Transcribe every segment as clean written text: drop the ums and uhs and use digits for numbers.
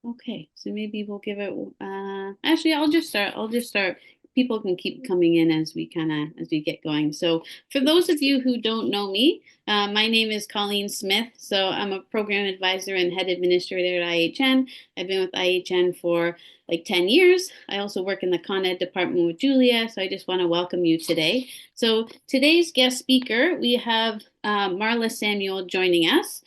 Okay, so maybe we'll give it, actually, I'll just start. People can keep coming in as we get going. So for those of you who don't know me, my name is Colleen Smith. So I'm a program advisor and head administrator at IHN. I've been with IHN for like 10 years. I also work in the Con Ed department with Julia. So I just want to welcome you today. So today's guest speaker, we have Marla Samuel joining us.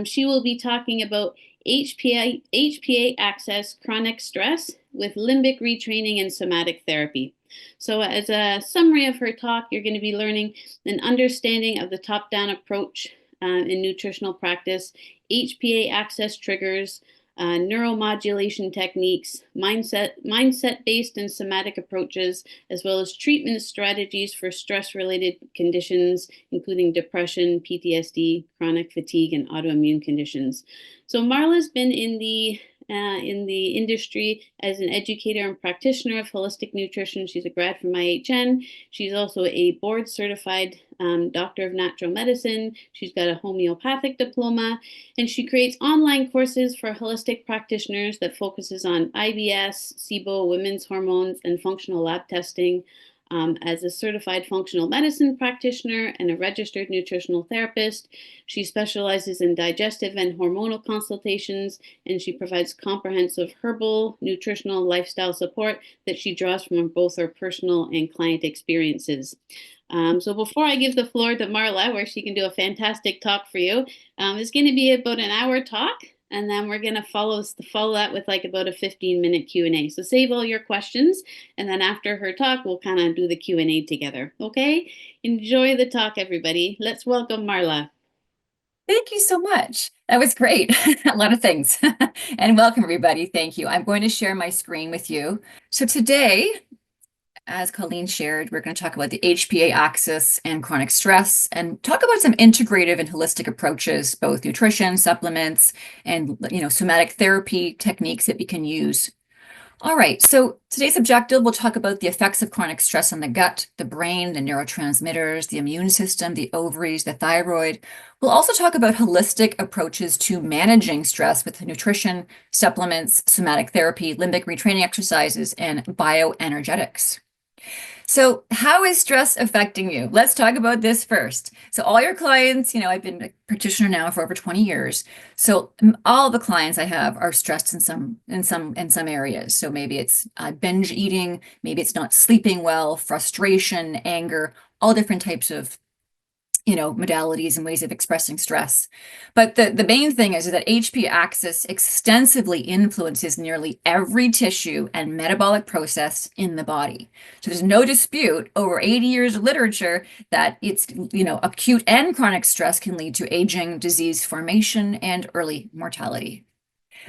She will be talking about HPA-Axis chronic stress with limbic retraining and somatic therapy. So as a summary of her talk, you're going to be learning an understanding of the top-down approach in nutritional practice, HPA-Axis triggers, neuromodulation techniques, mindset-based and somatic approaches, as well as treatment strategies for stress-related conditions, including depression, PTSD, chronic fatigue, and autoimmune conditions. So Marla's been in the industry as an educator and practitioner of holistic nutrition. She's a grad from IHN. She's also a board certified doctor of natural medicine. She's got a homeopathic diploma, and she creates online courses for holistic practitioners that focuses on IBS, SIBO, women's hormones, and functional lab testing. As a certified functional medicine practitioner and a registered nutritional therapist, she specializes in digestive and hormonal consultations, and she provides comprehensive herbal, nutritional, lifestyle support that she draws from both her personal and client experiences. So before I give the floor to Marla, where she can do a fantastic talk for you, it's going to be about an hour talk, and then we're going to follow that with like about a 15-minute Q&A. So save all your questions, and then after her talk, we'll kind of do the Q&A together. Okay? Enjoy the talk, everybody. Let's welcome Marla. Thank you so much. That was great. A lot of things. And welcome, everybody. Thank you. I'm going to share my screen with you. So today, as Colleen shared, we're going to talk about the HPA axis and chronic stress and talk about some integrative and holistic approaches, both nutrition, supplements, and somatic therapy techniques that we can use. All right, so today's objective, we'll talk about the effects of chronic stress on the gut, the brain, the neurotransmitters, the immune system, the ovaries, the thyroid. We'll also talk about holistic approaches to managing stress with nutrition, supplements, somatic therapy, limbic retraining exercises, and bioenergetics. So how is stress affecting you? Let's talk about this first. So all your clients, I've been a practitioner now for over 20 years. So all the clients I have are stressed in some areas. So maybe it's binge eating, maybe it's not sleeping well, frustration, anger, all different types of modalities and ways of expressing stress. But the main thing is that HPA-Axis extensively influences nearly every tissue and metabolic process in the body. So there's no dispute over 80 years of literature that it's, acute and chronic stress can lead to aging, disease formation, and early mortality.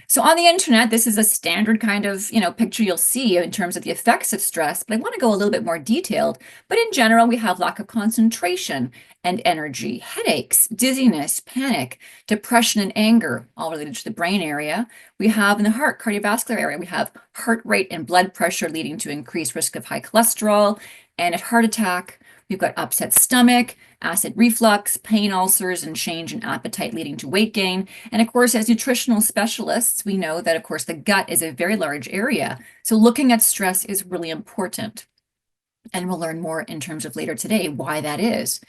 So on the internet, this is a standard kind of, picture you'll see in terms of the effects of stress, but I want to go a little bit more detailed. But in general, we have lack of concentration and energy, headaches, dizziness, panic, depression, and anger, all related to the brain area. We have in the heart, cardiovascular area, we have heart rate and blood pressure leading to increased risk of high cholesterol and a heart attack. We've got upset stomach, acid reflux, pain ulcers, and change in appetite leading to weight gain. And of course, as nutritional specialists, we know that, of course, the gut is a very large area. So looking at stress is really important. And we'll learn more in terms of later today why that is.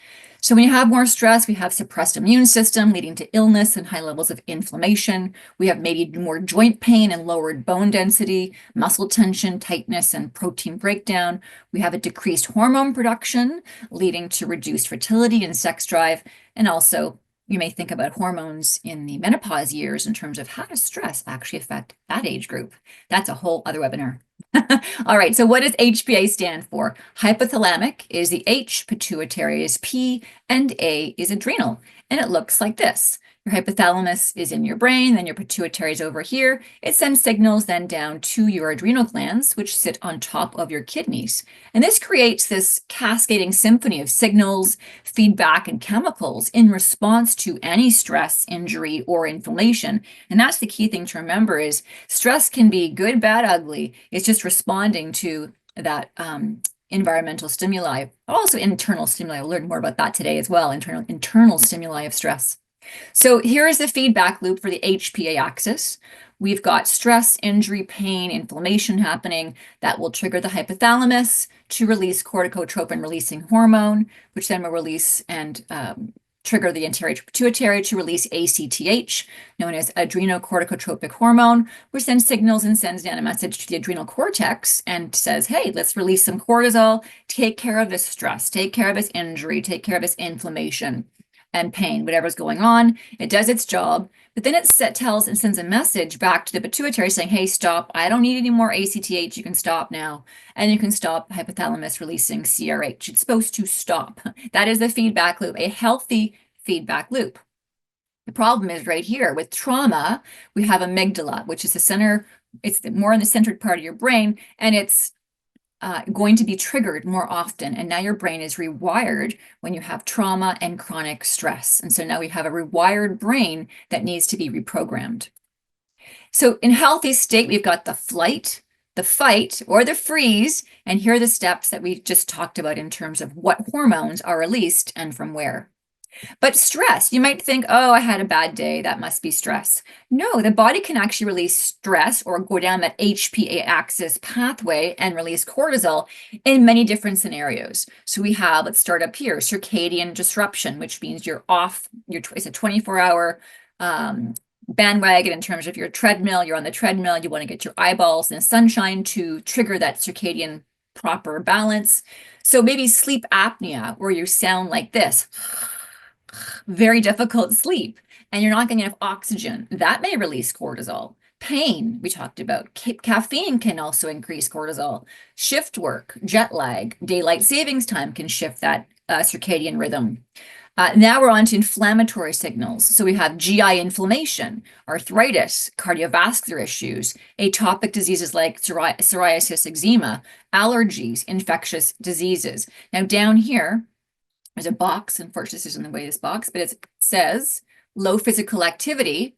So when you have more stress, we have suppressed immune system leading to illness and high levels of inflammation. We have maybe more joint pain and lowered bone density, muscle tension, tightness, and protein breakdown. We have a decreased hormone production leading to reduced fertility and sex drive. And also, you may think about hormones in the menopause years in terms of how does stress actually affect that age group. That's a whole other webinar. All right, so what does HPA stand for? Hypothalamic is the H, pituitary is P, and A is adrenal. And it looks like this. Your hypothalamus is in your brain, then your pituitary is over here. It sends signals then down to your adrenal glands, which sit on top of your kidneys. And this creates this cascading symphony of signals, feedback, and chemicals in response to any stress, injury, or inflammation. And that's the key thing to remember is stress can be good, bad, ugly. It's just responding to that environmental stimuli, also internal stimuli. We'll learn more about that today as well, internal stimuli of stress. So here is the feedback loop for the HPA axis. we've got stress, injury, pain, inflammation happening that will trigger the hypothalamus to release corticotropin releasing hormone, which then will release and trigger the anterior pituitary to release ACTH, known as adrenocorticotropic hormone, which then signals and sends down a message to the adrenal cortex and says, hey, let's release some cortisol, take care of this stress, take care of this injury, take care of this inflammation and pain, whatever's going on. It does its job, but then it tells and sends a message back to the pituitary saying, hey, stop, I don't need any more ACTH, you can stop now. And you can stop hypothalamus releasing CRH. It's supposed to stop. That is the feedback loop, a healthy feedback loop. The problem is right here with trauma, we have amygdala, which is the center, it's more in the centered part of your brain, and it's going to be triggered more often. And now your brain is rewired when you have trauma and chronic stress. And so now we have a rewired brain that needs to be reprogrammed. So in healthy state, we've got the flight, the fight, or the freeze. And here are the steps that we just talked about in terms of what hormones are released and from where. But stress, you might think, oh, I had a bad day, that must be stress. No, the body can actually release stress or go down that HPA-Axis pathway and release cortisol in many different scenarios. So we have, let's start up here, circadian disruption, which means you're off, it's a 24-hour bandwagon in terms of your treadmill, you're on the treadmill, you want to get your eyeballs in the sunshine to trigger that circadian proper balance. So maybe sleep apnea, where you sound like this. Very difficult sleep, and you're not getting enough oxygen. That may release cortisol. Pain, we talked about. Caffeine can also increase cortisol. Shift work, jet lag, daylight savings time can shift that circadian rhythm. Now we're on to inflammatory signals. So we have GI inflammation, arthritis, cardiovascular issues, atopic diseases like psoriasis, eczema, allergies, infectious diseases. Now down here, there's a box, unfortunately this isn't the way this box, but it says low physical activity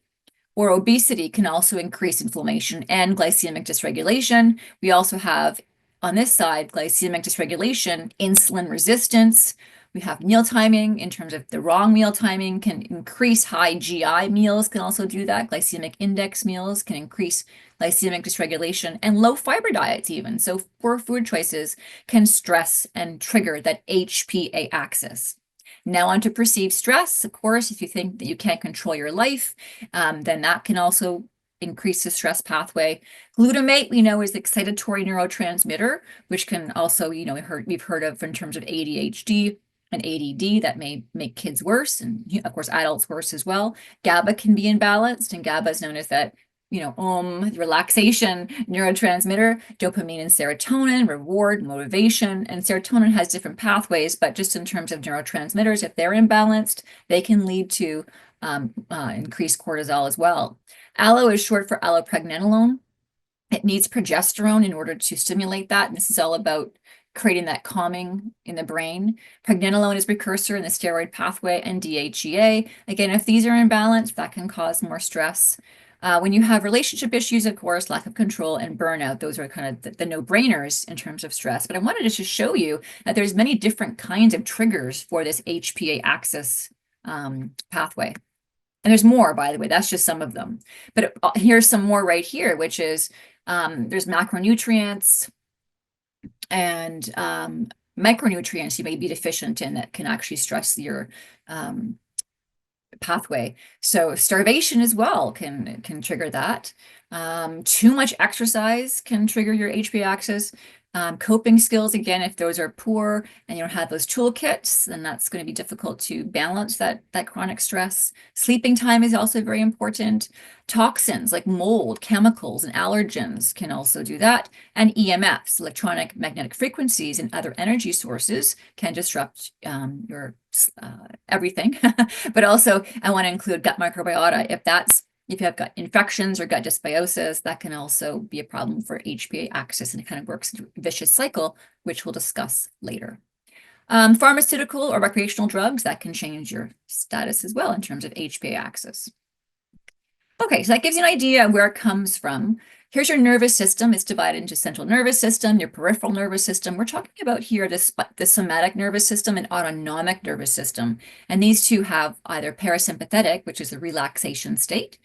or obesity can also increase inflammation and glycemic dysregulation. We also have on this side, glycemic dysregulation, insulin resistance. We have meal timing in terms of the wrong meal timing can increase high GI meals can also do that. Glycemic index meals can increase glycemic dysregulation and low fiber diets even. So poor food choices can stress and trigger that HPA axis. Now on to perceived stress. Of course, if you think that you can't control your life, then that can also increase the stress pathway. Glutamate, we know, is the excitatory neurotransmitter, which can also, we've heard of in terms of ADHD and ADD that may make kids worse, and of course adults worse as well. GABA can be imbalanced, and GABA is known as that relaxation neurotransmitter. Dopamine and serotonin, reward, motivation, and serotonin has different pathways, but just in terms of neurotransmitters, if they're imbalanced, they can lead to increased cortisol as well. Allo is short for allopregnanolone. It needs progesterone in order to stimulate that, and this is all about creating that calming in the brain. Pregnenolone is precursor in the steroid pathway, and DHEA. Again, if these are imbalanced, that can cause more stress. When you have relationship issues, of course, lack of control and burnout, those are kind of the no-brainers in terms of stress. But I wanted to just show you that there's many different kinds of triggers for this HPA axis pathway. And there's more, by the way, that's just some of them. But here's some more right here, which is there's macronutrients and micronutrients you may be deficient in that can actually stress your pathway. So starvation as well can trigger that. Too much exercise can trigger your HPA axis. Coping skills, again, if those are poor and you don't have those toolkits, then that's going to be difficult to balance that chronic stress. Sleeping time is also very important. Toxins like mold, chemicals, and allergens can also do that. And EMFs, electronic magnetic frequencies, and other energy sources can disrupt your everything. But also, I want to include gut microbiota. If you have gut infections or gut dysbiosis, that can also be a problem for HPA axis, and it kind of works into a vicious cycle, which we'll discuss later. Pharmaceutical or recreational drugs, that can change your status as well in terms of HPA axis. Okay, so that gives you an idea of where it comes from. Here's your nervous system. It's divided into central nervous system, your peripheral nervous system. We're talking about here the somatic nervous system and autonomic nervous system. And these two have either parasympathetic, which is the relaxation state,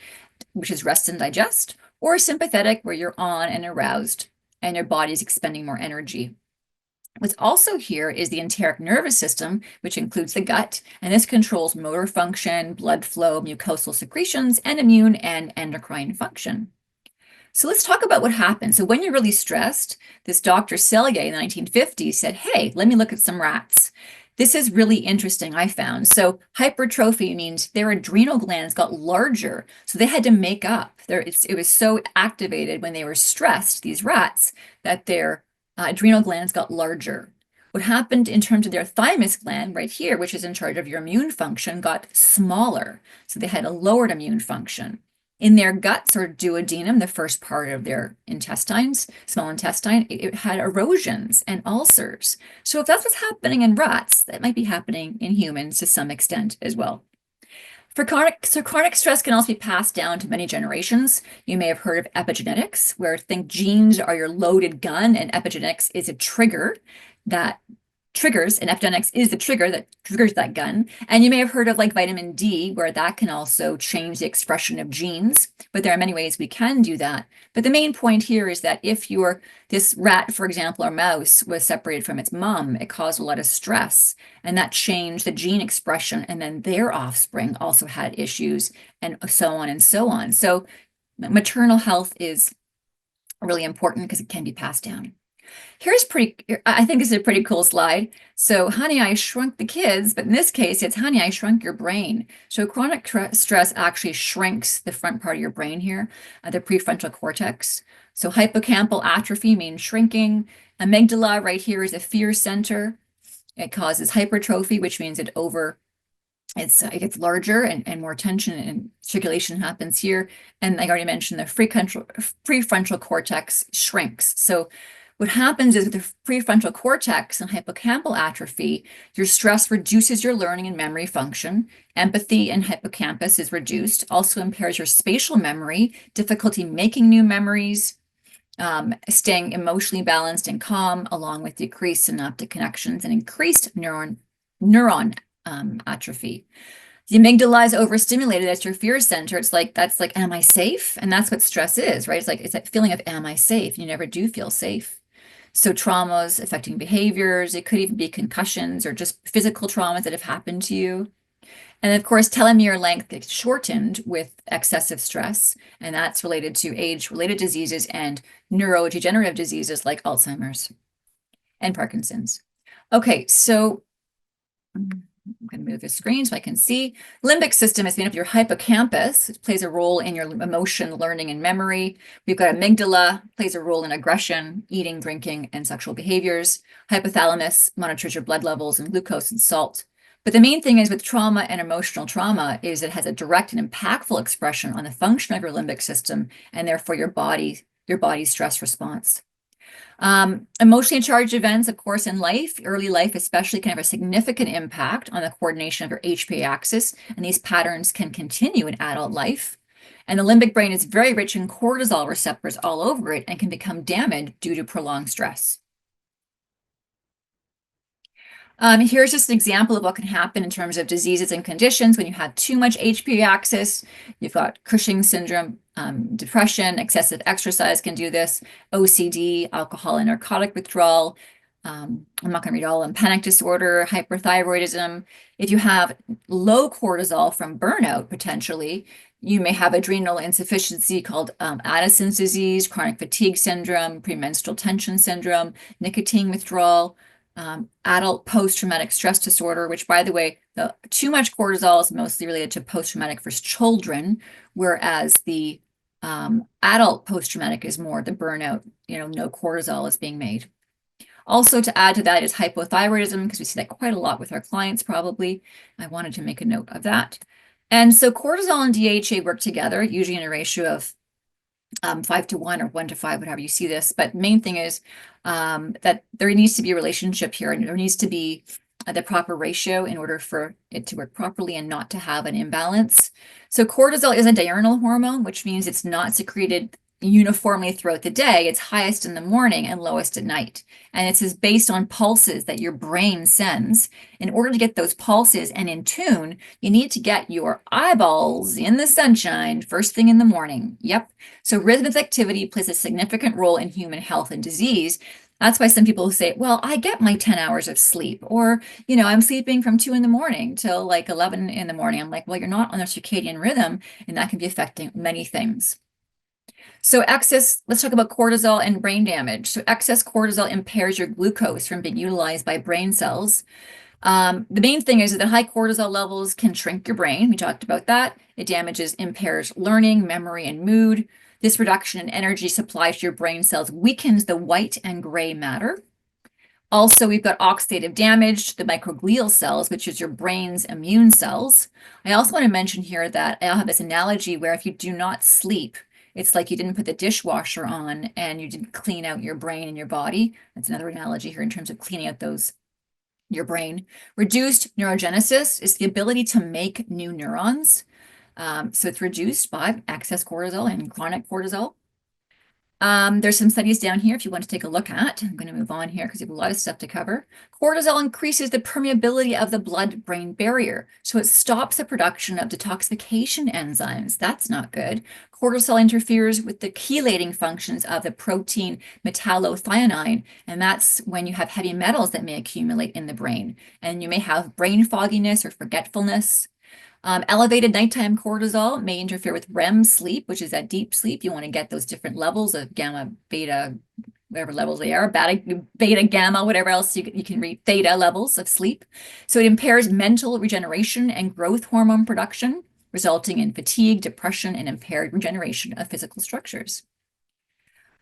which is rest and digest, or sympathetic, where you're on and aroused and your body is expending more energy. What's also here is the enteric nervous system, which includes the gut, and this controls motor function, blood flow, mucosal secretions, and immune and endocrine function. So let's talk about what happens. So when you're really stressed, this Dr. Selye in the 1950s said, hey, let me look at some rats. This is really interesting, I found. So hypertrophy means their adrenal glands got larger, so they had to make up. It was so activated when they were stressed, these rats, that their adrenal glands got larger. What happened in terms of their thymus gland right here, which is in charge of your immune function, got smaller. So they had a lowered immune function. In their guts or duodenum, the first part of their intestines, small intestine, it had erosions and ulcers. So if that's what's happening in rats, that might be happening in humans to some extent as well. Chronic stress can also be passed down to many generations. You may have heard of epigenetics, where think genes are your loaded gun, and epigenetics is a trigger that triggers, and epigenetics is the trigger that triggers that gun. And you may have heard of like vitamin D, where that can also change the expression of genes, but there are many ways we can do that. But the main point here is that if this rat, for example, or mouse was separated from its mom, it caused a lot of stress, and that changed the gene expression, and then their offspring also had issues, and so on and so on. So maternal health is really important because it can be passed down. I think this is a pretty cool slide. So, honey, I shrunk the kids, but in this case, it's honey, I shrunk your brain. So chronic stress actually shrinks the front part of your brain here, the prefrontal cortex. So hippocampal atrophy means shrinking. Amygdala right here is a fear center. It causes hypertrophy, which means it gets larger and more tension and circulation happens here. And like I already mentioned, the prefrontal cortex shrinks. So what happens is with the prefrontal cortex and hippocampal atrophy, your stress reduces your learning and memory function. Empathy in hippocampus is reduced, also impairs your spatial memory, difficulty making new memories, staying emotionally balanced and calm, along with decreased synaptic connections and increased neuron atrophy. The amygdala is overstimulated. That's your fear center. That's like, am I safe? And that's what stress is, right? It's that feeling of, am I safe? You never do feel safe. So traumas affecting behaviors, it could even be concussions or just physical traumas that have happened to you. And of course, telomere length gets shortened with excessive stress, and that's related to age-related diseases and neurodegenerative diseases like Alzheimer's and Parkinson's. Okay, so I'm going to move the screen so I can see. Limbic system is made up of your hippocampus. It plays a role in your emotion, learning, and memory. We've got amygdala, plays a role in aggression, eating, drinking, and sexual behaviors. Hypothalamus monitors your blood levels and glucose and salt. But the main thing is with trauma and emotional trauma is it has a direct and impactful expression on the function of your limbic system and therefore your body's stress response. Emotionally charged events, of course, in life, early life especially, can have a significant impact on the coordination of your HPA-Axis, and these patterns can continue in adult life. And the limbic brain is very rich in cortisol receptors all over it and can become damaged due to prolonged stress. Here's just an example of what can happen in terms of diseases and conditions when you have too much HPA-Axis. You've got Cushing syndrome, depression, excessive exercise can do this, OCD, alcohol and narcotic withdrawal. I'm not going to read all of them. Panic disorder, hyperthyroidism. If you have low cortisol from burnout, potentially, you may have adrenal insufficiency called Addison's disease, chronic fatigue syndrome, premenstrual tension syndrome, nicotine withdrawal, adult post-traumatic stress disorder, which, by the way, too much cortisol is mostly related to post-traumatic for children, whereas the adult post-traumatic is more the burnout, no cortisol is being made. Also, to add to that is hypothyroidism, because we see that quite a lot with our clients probably. I wanted to make a note of that. And so cortisol and DHA work together, usually in a ratio of 5 to 1 or 1 to 5, whatever you see this. But main thing is that there needs to be a relationship here, and there needs to be the proper ratio in order for it to work properly and not to have an imbalance. So cortisol is a diurnal hormone, which means it's not secreted uniformly throughout the day. It's highest in the morning and lowest at night. And it's based on pulses that your brain sends. In order to get those pulses and in tune, you need to get your eyeballs in the sunshine first thing in the morning. Yep. So rhythmic activity plays a significant role in human health and disease. That's why some people say, well, I get my 10 hours of sleep, or, I'm sleeping from 2 in the morning till like 11 in the morning. I'm like, well, you're not on a circadian rhythm, and that can be affecting many things. So let's talk about cortisol and brain damage. So excess cortisol impairs your glucose from being utilized by brain cells. The main thing is that high cortisol levels can shrink your brain. We talked about that. It impairs learning, memory, and mood. This reduction in energy supply to your brain cells weakens the white and gray matter. Also, we've got oxidative damage to the microglial cells, which is your brain's immune cells. I also want to mention here that I'll have this analogy where if you do not sleep, it's like you didn't put the dishwasher on and you didn't clean out your brain and your body. That's another analogy here in terms of cleaning out your brain. Reduced neurogenesis is the ability to make new neurons. So it's reduced by excess cortisol and chronic cortisol. There's some studies down here if you want to take a look at. I'm going to move on here because we have a lot of stuff to cover. Cortisol increases the permeability of the blood-brain barrier, so it stops the production of detoxification enzymes. That's not good. Cortisol interferes with the chelating functions of the protein metallothionein, and that's when you have heavy metals that may accumulate in the brain, and you may have brain fogginess or forgetfulness. Elevated nighttime cortisol may interfere with REM sleep, which is that deep sleep. You want to get those different levels of gamma, beta, whatever levels they are, beta, gamma, whatever else you can read, theta levels of sleep. So it impairs mental regeneration and growth hormone production, resulting in fatigue, depression, and impaired regeneration of physical structures.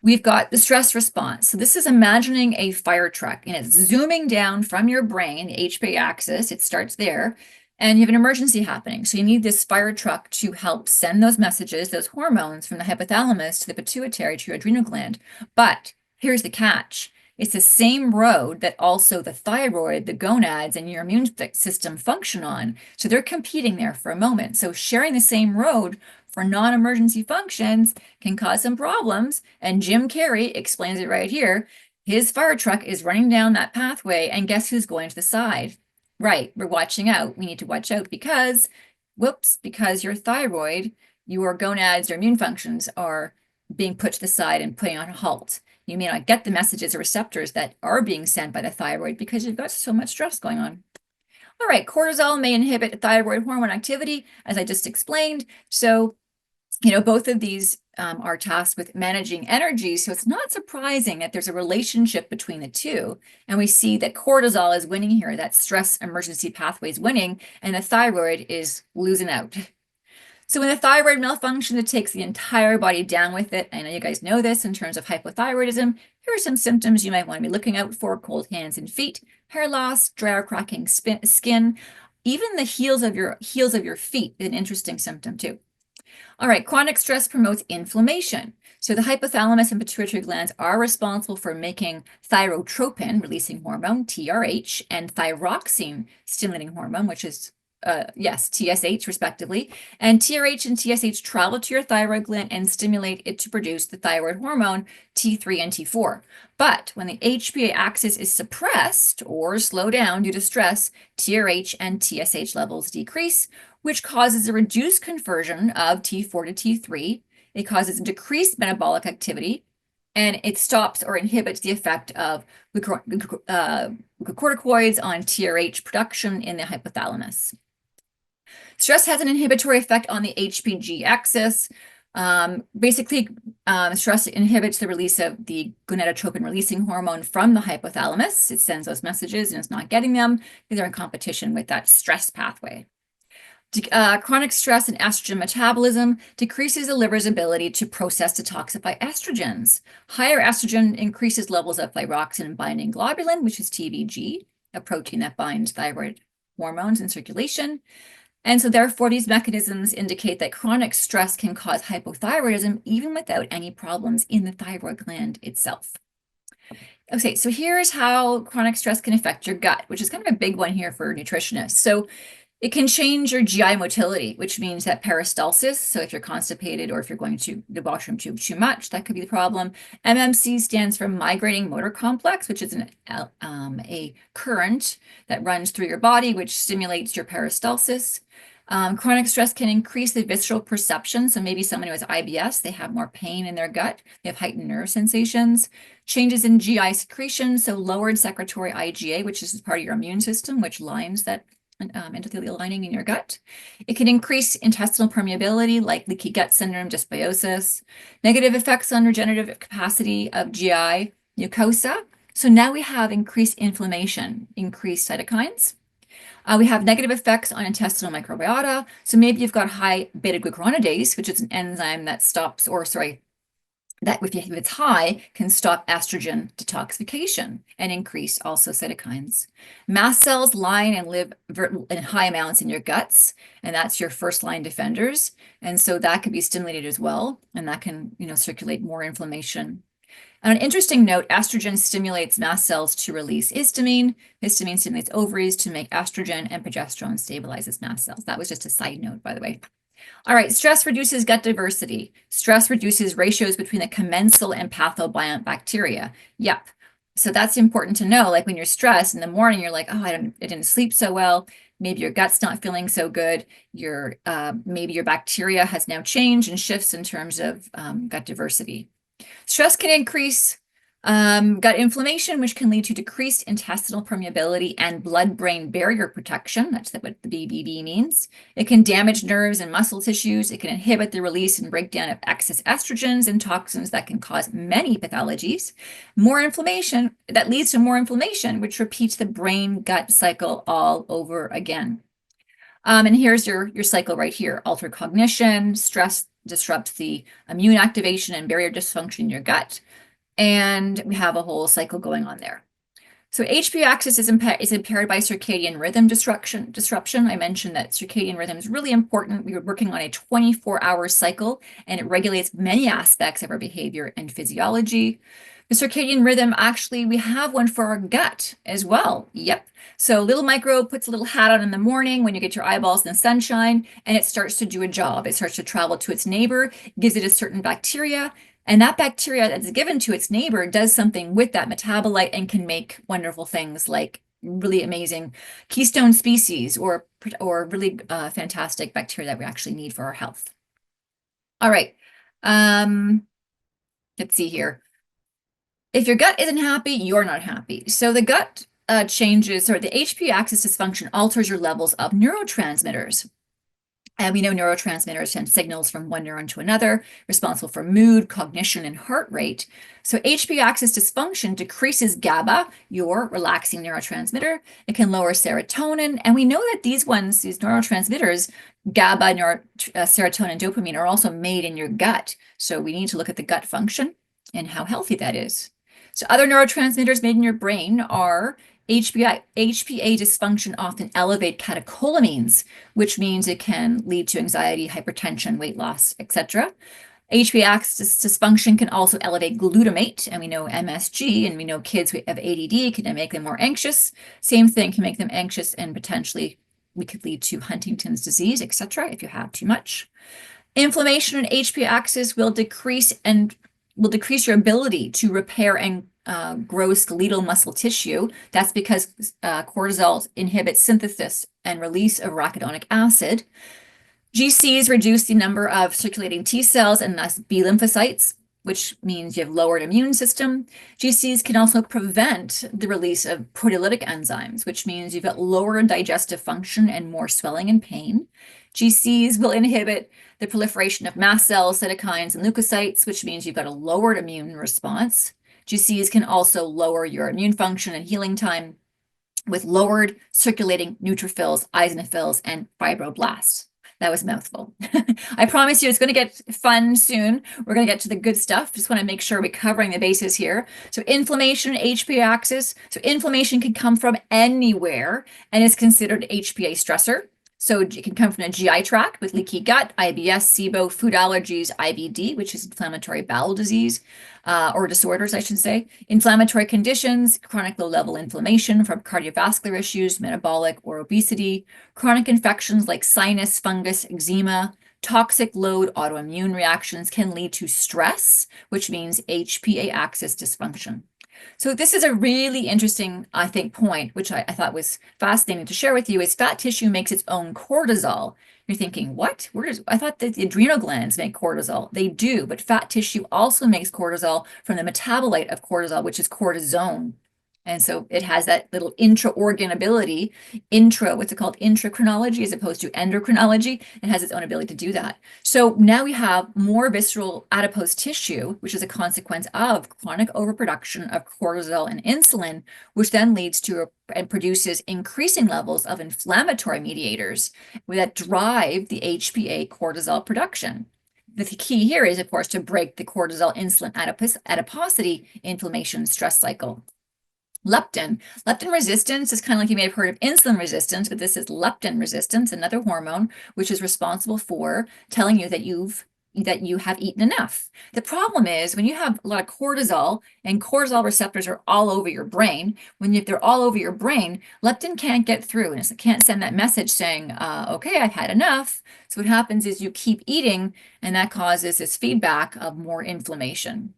We've got the stress response. So this is imagining a fire truck, and it's zooming down from your brain, the HPA-Axis. It starts there. And you have an emergency happening. So you need this fire truck to help send those messages, those hormones from the hypothalamus to the pituitary to your adrenal gland. But here's the catch. It's the same road that also the thyroid, the gonads, and your immune system function on. So they're competing there for a moment. So sharing the same road for non-emergency functions can cause some problems. And Jim Carrey explains it right here. His fire truck is running down that pathway, and guess who's going to the side? Right, we're watching out. We need to watch out because your thyroid, your gonads, your immune functions are being put to the side and putting on a halt. You may not get the messages or receptors that are being sent by the thyroid because you've got so much stress going on. All right, cortisol may inhibit thyroid hormone activity, as I just explained. So, both of these are tasked with managing energy. So it's not surprising that there's a relationship between the two. And we see that cortisol is winning here, that stress emergency pathway is winning, and the thyroid is losing out. So when the thyroid malfunctions, it takes the entire body down with it. I know you guys know this in terms of hypothyroidism. Here are some symptoms you might want to be looking out for: cold hands and feet, hair loss, dry or cracking skin, even the heels of your feet is an interesting symptom too. All right, chronic stress promotes inflammation. So the hypothalamus and pituitary glands are responsible for making thyrotropin, releasing hormone, TRH, and thyroxine, stimulating hormone, which is, TSH, respectively. And TRH and TSH travel to your thyroid gland and stimulate it to produce the thyroid hormone, T3 and T4. But when the HPA-Axis is suppressed or slowed down due to stress, TRH and TSH levels decrease, which causes a reduced conversion of T4 to T3. It causes decreased metabolic activity, and it stops or inhibits the effect of glucocorticoids on TRH production in the hypothalamus. Stress has an inhibitory effect on the HPG axis. Stress inhibits the release of the gonadotropin-releasing hormone from the hypothalamus. It sends those messages and it's not getting them because they're in competition with that stress pathway. Chronic stress and estrogen metabolism decreases the liver's ability to process detoxify estrogens. Higher estrogen increases levels of thyroxine binding globulin, which is TBG, a protein that binds thyroid hormones in circulation. And so therefore, these mechanisms indicate that chronic stress can cause hypothyroidism even without any problems in the thyroid gland itself. Okay, so here's how chronic stress can affect your gut, which is kind of a big one here for nutritionists. So It can change your GI motility, which means that peristalsis. So if you're constipated or if you're going to the washroom too much, that could be the problem. MMC stands for migrating motor complex, which is a current that runs through your body, which stimulates your peristalsis. Chronic stress can increase the visceral perception. So maybe someone who has IBS, they have more pain in their gut. They have heightened nerve sensations. Changes in GI secretion, so lowered secretory IgA, which is part of your immune system, which lines that endothelial lining in your gut. It can increase intestinal permeability, like leaky gut syndrome, dysbiosis. Negative effects on regenerative capacity of GI mucosa. So now we have increased inflammation, increased cytokines. We have negative effects on intestinal microbiota. So maybe you've got high beta-glucuronidase, which is an enzyme that stops, or sorry, that if it's high, can stop estrogen detoxification and increase also cytokines. Mast cells line and live in high amounts in your guts, and that's your first line defenders. And so that could be stimulated as well, and that can, circulate more inflammation. On an interesting note, estrogen stimulates mast cells to release histamine. Histamine stimulates ovaries to make estrogen, and progesterone stabilizes mast cells. That was just a side note, by the way. All right, stress reduces gut diversity. Stress reduces ratios between the commensal and pathobiont bacteria. Yep. So that's important to know. Like when you're stressed in the morning, you're like, oh, I didn't sleep so well. Maybe your gut's not feeling so good. Maybe your bacteria has now changed and shifts in terms of gut diversity. Stress can increase gut inflammation, which can lead to decreased intestinal permeability and blood-brain barrier protection. That's what the BBB means. It can damage nerves and muscle tissues. It can inhibit the release and breakdown of excess estrogens and toxins that can cause many pathologies. More inflammation, that leads to more inflammation, which repeats the brain-gut cycle all over again. And here's your cycle right here. Altered cognition, stress disrupts the immune activation and barrier dysfunction in your gut. And we have a whole cycle going on there. So HPA-Axis is impaired by circadian rhythm disruption. I mentioned that circadian rhythm is really important. We were working on a 24-hour cycle, and it regulates many aspects of our behavior and physiology. The circadian rhythm, actually, we have one for our gut as well. Yep. So little microbe puts a little hat on in the morning when you get your eyeballs in the sunshine, and it starts to do a job. It starts to travel to its neighbor, gives it a certain bacteria, and that bacteria that's given to its neighbor does something with that metabolite and can make wonderful things like really amazing keystone species or really fantastic bacteria that we actually need for our health. All right. Let's see here. If your gut isn't happy, you're not happy. So the gut changes, or the HPA-Axis dysfunction alters your levels of neurotransmitters. And we know neurotransmitters send signals from one neuron to another, responsible for mood, cognition, and heart rate. So HPA-Axis dysfunction decreases GABA, your relaxing neurotransmitter. It can lower serotonin. And we know that these neurotransmitters, GABA, serotonin, and dopamine, are also made in your gut. So we need to look at the gut function and how healthy that is. So other neurotransmitters made in your brain are HPA dysfunction often elevate catecholamines, which means it can lead to anxiety, hypertension, weight loss, etc. HPA-Axis dysfunction can also elevate glutamate, and we know MSG, and we know kids who have ADD can make them more anxious. Same thing can make them anxious, and potentially we could lead to Huntington's disease, etc. if you have too much. Inflammation in HPA-Axis will decrease your ability to repair and grow skeletal muscle tissue. That's because cortisol inhibits synthesis and release of arachidonic acid. GCs reduce the number of circulating T cells and thus B lymphocytes, which means you have lowered immune system. GCs can also prevent the release of proteolytic enzymes, which means you've got lower digestive function and more swelling and pain. GCs will inhibit the proliferation of mast cells, cytokines, and leukocytes, which means you've got a lowered immune response. GCs can also lower your immune function and healing time with lowered circulating neutrophils, eosinophils, and fibroblasts. That was a mouthful. I promise you it's going to get fun soon. We're going to get to the good stuff. Just want to make sure we're covering the bases here. So inflammation, HPA-Axis. So inflammation can come from anywhere and is considered HPA stressor. So it can come from the GI tract with leaky gut, IBS, SIBO, food allergies, IBD, which is inflammatory bowel disease, or disorders, I should say, inflammatory conditions, chronic low-level inflammation from cardiovascular issues, metabolic or obesity, chronic infections like sinus, fungus, eczema, toxic load autoimmune reactions can lead to stress, which means HPA-Axis dysfunction. So this is a really interesting, I think, point, which I thought was fascinating to share with you, is fat tissue makes its own cortisol. You're thinking, what? I thought that the adrenal glands make cortisol. They do, but fat tissue also makes cortisol from the metabolite of cortisol, which is cortisone. And so it has that little intra-organ ability, what's it called, intracrinology as opposed to endocrinology. It has its own ability to do that. So now we have more visceral adipose tissue, which is a consequence of chronic overproduction of cortisol and insulin, which then leads to and produces increasing levels of inflammatory mediators that drive the HPA cortisol production. The key here is, of course, to break the cortisol insulin adiposity inflammation stress cycle. Leptin resistance is kind of like you may have heard of insulin resistance, but this is leptin resistance, another hormone, which is responsible for telling you that you have eaten enough. The problem is when you have a lot of cortisol, and cortisol receptors are all over your brain, if they're all over your brain, leptin can't get through, and it can't send that message saying, okay, I've had enough. So what happens is you keep eating, and that causes this feedback of more inflammation.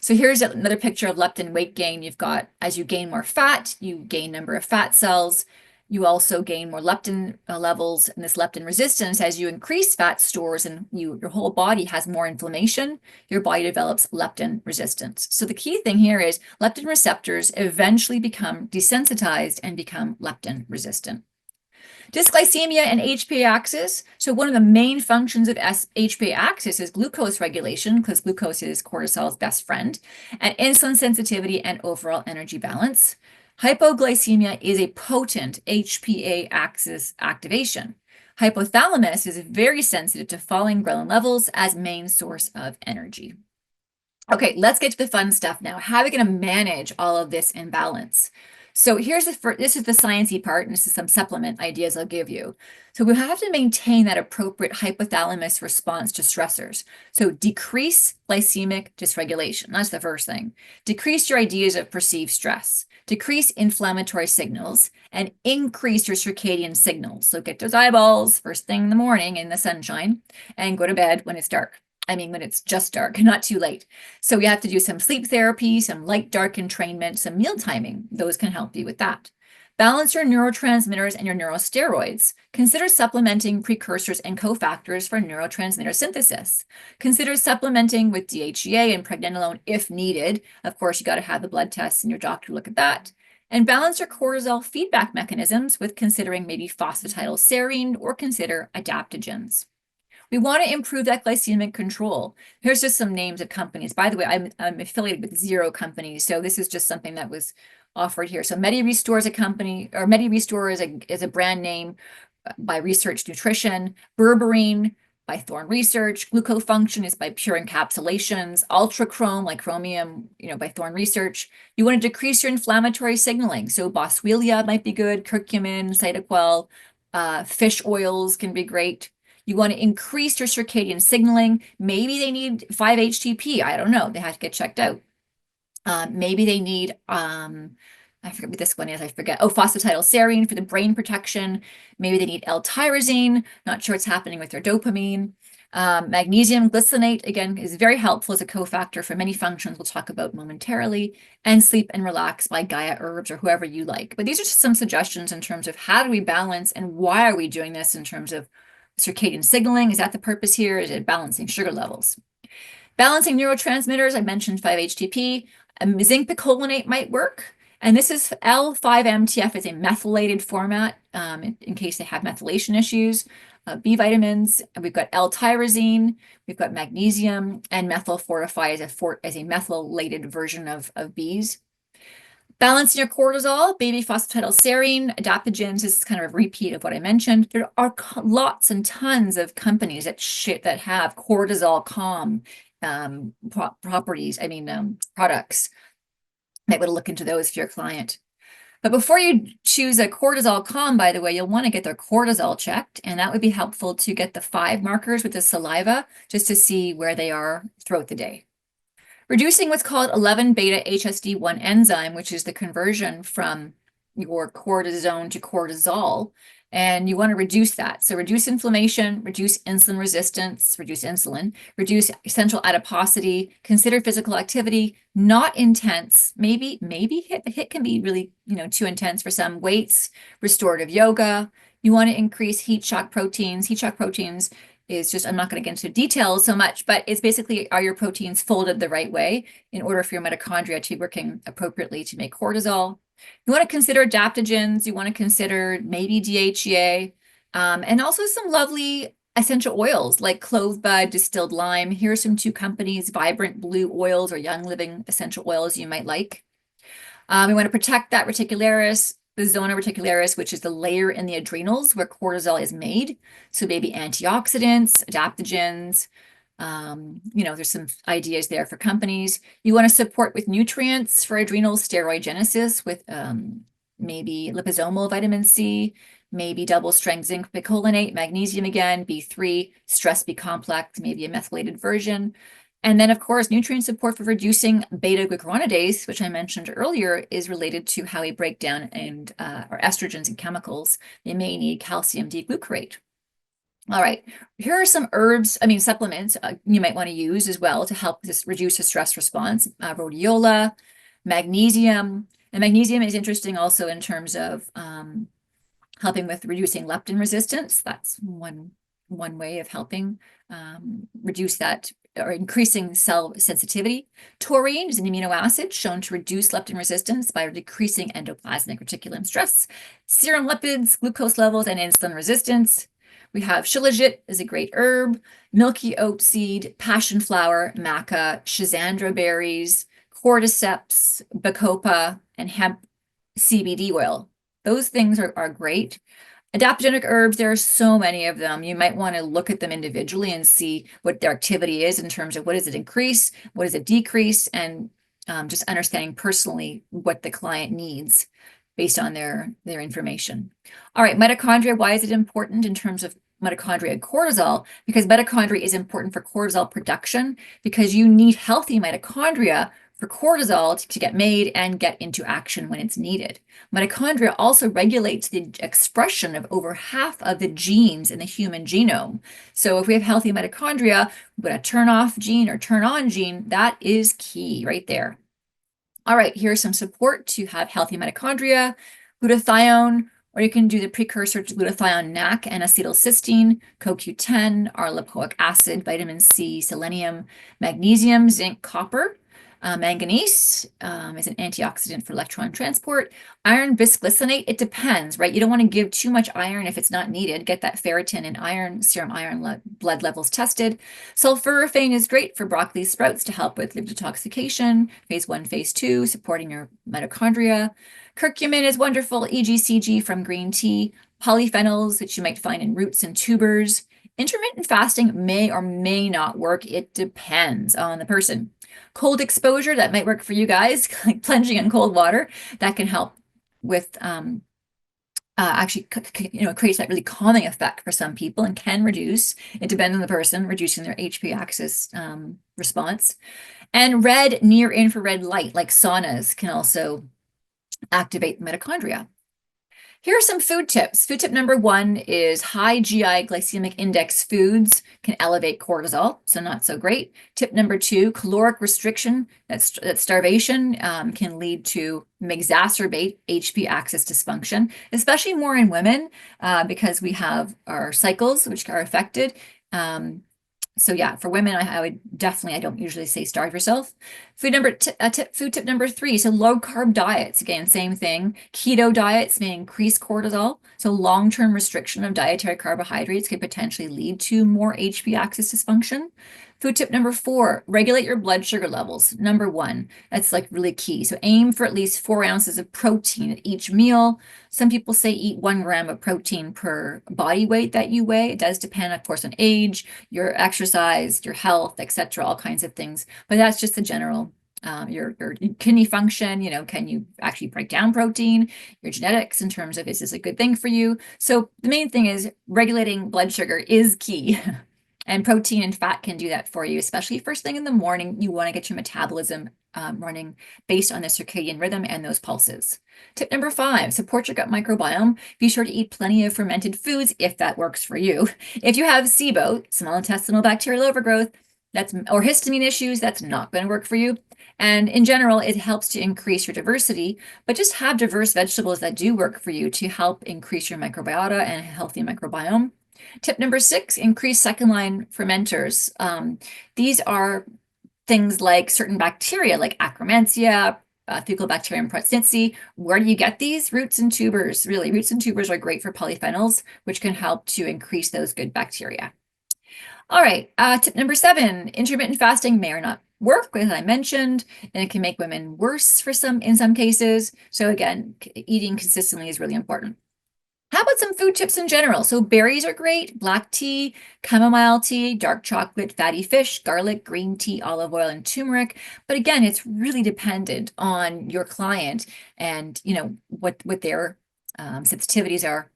So here's another picture of leptin weight gain. You've got, as you gain more fat, you gain number of fat cells. You also gain more leptin levels, and this leptin resistance, as you increase fat stores and your whole body has more inflammation, your body develops leptin resistance. So the key thing here is leptin receptors eventually become desensitized and become leptin resistant. Dysglycemia and HPA-Axis. So one of the main functions of HPA-Axis is glucose regulation, because glucose is cortisol's best friend, and insulin sensitivity and overall energy balance. Hypoglycemia is a potent HPA-Axis activation. Hypothalamus is very sensitive to falling ghrelin levels as main source of energy. Okay, let's get to the fun stuff now. How are we going to manage all of this imbalance? So this is the sciencey part, and this is some supplement ideas I'll give you. So we have to maintain that appropriate hypothalamus response to stressors. So decrease glycemic dysregulation. That's the first thing. Decrease your ideas of perceived stress. Decrease inflammatory signals and increase your circadian signals. So get those eyeballs first thing in the morning in the sunshine and go to bed when it's dark. When it's just dark, not too late. So we have to do some sleep therapy, some light dark entrainment, some meal timing. Those can help you with that. Balance your neurotransmitters and your neurosteroids. Consider supplementing precursors and cofactors for neurotransmitter synthesis. Consider supplementing with DHEA and pregnenolone if needed. Of course, you got to have the blood tests and your doctor look at that. And balance your cortisol feedback mechanisms with considering maybe phosphatidylserine or consider adaptogens. We want to improve that glycemic control. Here's just some names of companies. By the way, I'm affiliated with 0 companies, so this is just something that was offered here. So MediRestore is a company, or MediRestore is a brand name by Research Nutrition. Berberine by Thorne Research. Glucofunction is by Pure Encapsulations. Ultrachrome, like chromium, by Thorne Research. You want to decrease your inflammatory signaling. So Boswellia might be good. Curcumin, Cytoquel, fish oils can be great. You want to increase your circadian signaling. Maybe they need 5-HTP. I don't know. They have to get checked out. Maybe they need, I forget what this one is. I forget. Oh, phosphatidylserine for the brain protection. Maybe they need L-tyrosine. Not sure what's happening with their dopamine. Magnesium glycinate, again, is very helpful as a cofactor for many functions we'll talk about momentarily. And Sleep and Relax by Gaia Herbs or whoever you like. But these are just some suggestions in terms of how do we balance and why are we doing this in terms of circadian signaling. Is that the purpose here? Is it balancing sugar levels? Balancing neurotransmitters, I mentioned 5-HTP. Zinc picolinate might work. And this is L5-MTF is a methylated format in case they have methylation issues. B vitamins, and we've got L-tyrosine, we've got magnesium, and methyl fortify as a methylated version of Bs. Balancing your cortisol, baby phosphatidylserine, adaptogens. This is kind of a repeat of what I mentioned. There are lots and tons of companies that have cortisol calm properties. Products. Might want to look into those for your client. But before you choose a cortisol calm, by the way, you'll want to get their cortisol checked, and that would be helpful to get the 5 markers with the saliva just to see where they are throughout the day. Reducing what's called 11-beta HSD1 enzyme, which is the conversion from your cortisone to cortisol, and you want to reduce that. So reduce inflammation, reduce insulin resistance, reduce insulin, reduce central adiposity, consider physical activity, not intense, maybe HIIT can be really, too intense for some. Weights, restorative yoga. You want to increase heat shock proteins. Heat shock proteins is just, I'm not going to get into details so much, but it's basically, are your proteins folded the right way in order for your mitochondria to be working appropriately to make cortisol? You want to consider adaptogens. You want to consider maybe DHEA, and also some lovely essential oils like clove bud, distilled lime. Here are some 2 companies, Vibrant Blue Oils or Young Living essential oils you might like. We want to protect that reticularis, the zona reticularis, which is the layer in the adrenals where cortisol is made. So maybe antioxidants, adaptogens. There's some ideas there for companies. You want to support with nutrients for adrenal steroidogenesis with maybe liposomal vitamin C, maybe double strength zinc picolinate, magnesium again, B3, stress B complex, maybe a methylated version. And then, of course, nutrient support for reducing beta-glucuronidase, which I mentioned earlier, is related to how we break down our estrogens and chemicals. They may need calcium D-glucarate. All right, here are some supplements you might want to use as well to help reduce the stress response. Rhodiola, magnesium. And magnesium is interesting also in terms of helping with reducing leptin resistance. That's one way of helping reduce that or increasing cell sensitivity. Taurine is an amino acid shown to reduce leptin resistance by decreasing endoplasmic reticulum stress, serum lipids, glucose levels, and insulin resistance. We have shilajit is a great herb, milky oat seed, passion flower, maca, schizandra berries, cordyceps, bacopa, and hemp CBD oil. Those things are great. Adaptogenic herbs, there are so many of them. You might want to look at them individually and see what their activity is in terms of what does it increase, what does it decrease, and just understanding personally what the client needs based on their information. All right, mitochondria, why is it important in terms of mitochondria and cortisol? Because mitochondria is important for cortisol production because you need healthy mitochondria for cortisol to get made and get into action when it's needed. Mitochondria also regulates the expression of over half of the genes in the human genome. So if we have healthy mitochondria, we're going to turn off gene or turn on gene. That is key right there. All right, here's some support to have healthy mitochondria, glutathione, or you can do the precursor to glutathione NAC and acetylcysteine, CoQ10, R-lipoic acid, vitamin C, selenium, magnesium, zinc, copper. Manganese is an antioxidant for electron transport. Iron bisglycinate, it depends, right? You don't want to give too much iron if it's not needed. Get that ferritin and iron, serum iron blood levels tested. Sulforaphane is great for broccoli sprouts to help with lip detoxification, phase 1, phase 2, supporting your mitochondria. Curcumin is wonderful, EGCG from green tea. Polyphenols, which you might find in roots and tubers. Intermittent fasting may or may not work. It depends on the person. Cold exposure, that might work for you guys, like plunging in cold water. That can help with actually, creates that really calming effect for some people and can reduce, it depends on the person, reducing their HPA-Axis response. And red near infrared light, like saunas, can also activate mitochondria. Here are some food tips. Food tip number 1 is high GI glycemic index foods can elevate cortisol, so not so great. Tip number 2, caloric restriction, that's starvation, can lead to exacerbate HPA-Axis dysfunction, especially more in women because we have our cycles which are affected. So yeah, for women, I don't usually say starve yourself. Food tip number 3, so low carb diets, again, same thing. Keto diets may increase cortisol. So long-term restriction of dietary carbohydrates could potentially lead to more HPA-Axis dysfunction. Food tip number 4, regulate your blood sugar levels. Number 1, that's like really key. So aim for at least 4 ounces of protein at each meal. Some people say eat 1 gram of protein per body weight that you weigh. It does depend, of course, on age, your exercise, your health, etc., all kinds of things. But that's just the general your kidney function, can you actually break down protein, your genetics in terms of is this a good thing for you? So the main thing is regulating blood sugar is key. And protein and fat can do that for you, especially first thing in the morning. You want to get your metabolism running based on the circadian rhythm and those pulses. Tip number 5, support your gut microbiome. Be sure to eat plenty of fermented foods if that works for you. If you have SIBO, small intestinal bacterial overgrowth, or histamine issues, that's not going to work for you. And in general, it helps to increase your diversity, but just have diverse vegetables that do work for you to help increase your microbiota and a healthy microbiome. Tip number 6, increase second-line fermenters. These are things like certain bacteria, like Akkermansia, Faecalibacterium prausnitzii. Where do you get these? Roots and tubers. Really, roots and tubers are great for polyphenols, which can help to increase those good bacteria. All right, tip number 7, intermittent fasting may or not work, as I mentioned, and it can make women worse in some cases. So again, eating consistently is really important. How about some food tips in general? So berries are great, black tea, chamomile tea, dark chocolate, fatty fish, garlic, green tea, olive oil, and turmeric. But again, it's really dependent on your client and what their sensitivities are.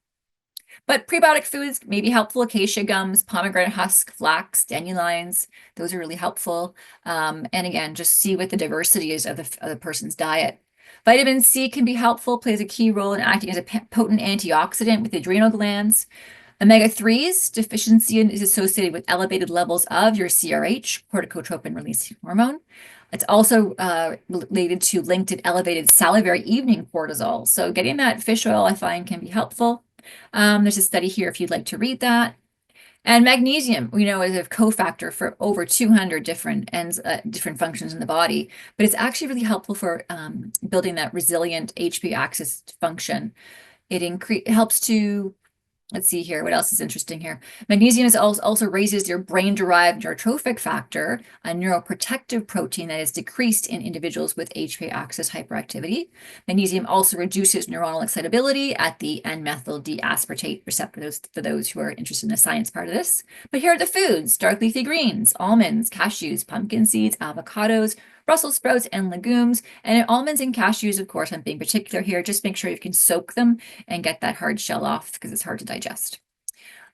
But prebiotic foods may be helpful. Acacia gums, pomegranate husk, flax, dandelions, those are really helpful. And again, just see what the diversity is of the person's diet. Vitamin C can be helpful, plays a key role in acting as a potent antioxidant with the adrenal glands. Omega-3s deficiency is associated with elevated levels of your CRH, corticotropin-releasing hormone. It's also related to linked and elevated salivary evening cortisol. So getting that fish oil, I find, can be helpful. There's a study here if you'd like to read that. And magnesium, we know, is a cofactor for over 200 different different functions in the body, but it's actually really helpful for building that resilient HPA-Axis function. It helps to, let's see here, what else is interesting here? Magnesium also raises your brain-derived neurotrophic factor, a neuroprotective protein that is decreased in individuals with HPA-Axis hyperactivity. Magnesium also reduces neuronal excitability at the N-methyl D-aspartate receptor, for those who are interested in the science part of this. But here are the foods: dark leafy greens, almonds, cashews, pumpkin seeds, avocados, Brussels sprouts, and legumes. And almonds and cashews, of course, I'm being particular here. Just make sure you can soak them and get that hard shell off because it's hard to digest.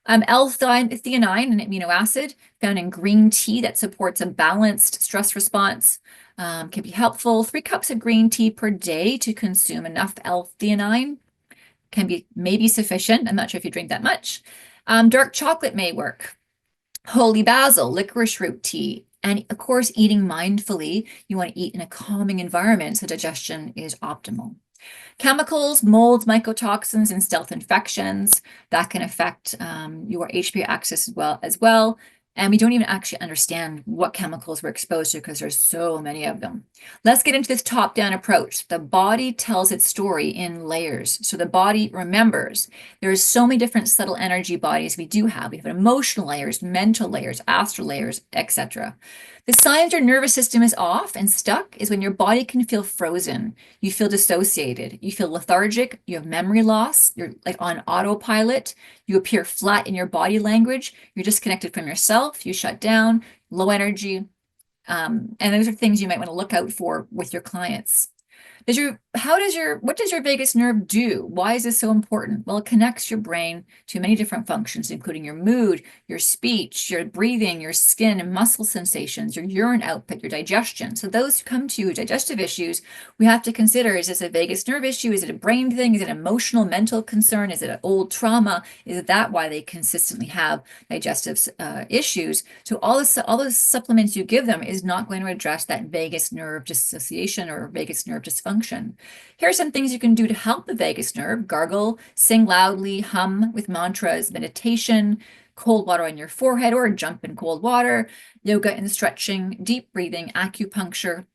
L-theanine, an amino acid found in green tea that supports a balanced stress response, can be helpful. 3 cups of green tea per day to consume enough L-theanine may be sufficient. I'm not sure if you drink that much. Dark chocolate may work. Holy basil, licorice root tea, and of course, eating mindfully. You want to eat in a calming environment so digestion is optimal. Chemicals, molds, mycotoxins, and stealth infections that can affect your HPA-Axis as well. And we don't even actually understand what chemicals we're exposed to because there's so many of them. Let's get into this top-down approach. The body tells its story in layers. So the body remembers. There's so many different subtle energy bodies we do have. We have emotional layers, mental layers, astral layers, etc. The signs your nervous system is off and stuck is when your body can feel frozen. You feel dissociated. You feel lethargic. You have memory loss. You're like on autopilot. You appear flat in your body language. You're disconnected from yourself. You shut down, low energy. And those are things you might want to look out for with your clients. What does your vagus nerve do? Why is this so important? Well, it connects your brain to many different functions, including your mood, your speech, your breathing, your skin and muscle sensations, your urine output, your digestion. So those who come to you with digestive issues, we have to consider, is this a vagus nerve issue? Is it a brain thing? Is it an emotional, mental concern? Is it an old trauma? Is that why they consistently have digestive issues? So all those supplements you give them is not going to address that vagus nerve dissociation or vagus nerve dysfunction. Here are some things you can do to help the vagus nerve: gargle, sing loudly, hum with mantras, meditation, cold water on your forehead or jump in cold water, yoga and stretching, deep breathing, acupuncture.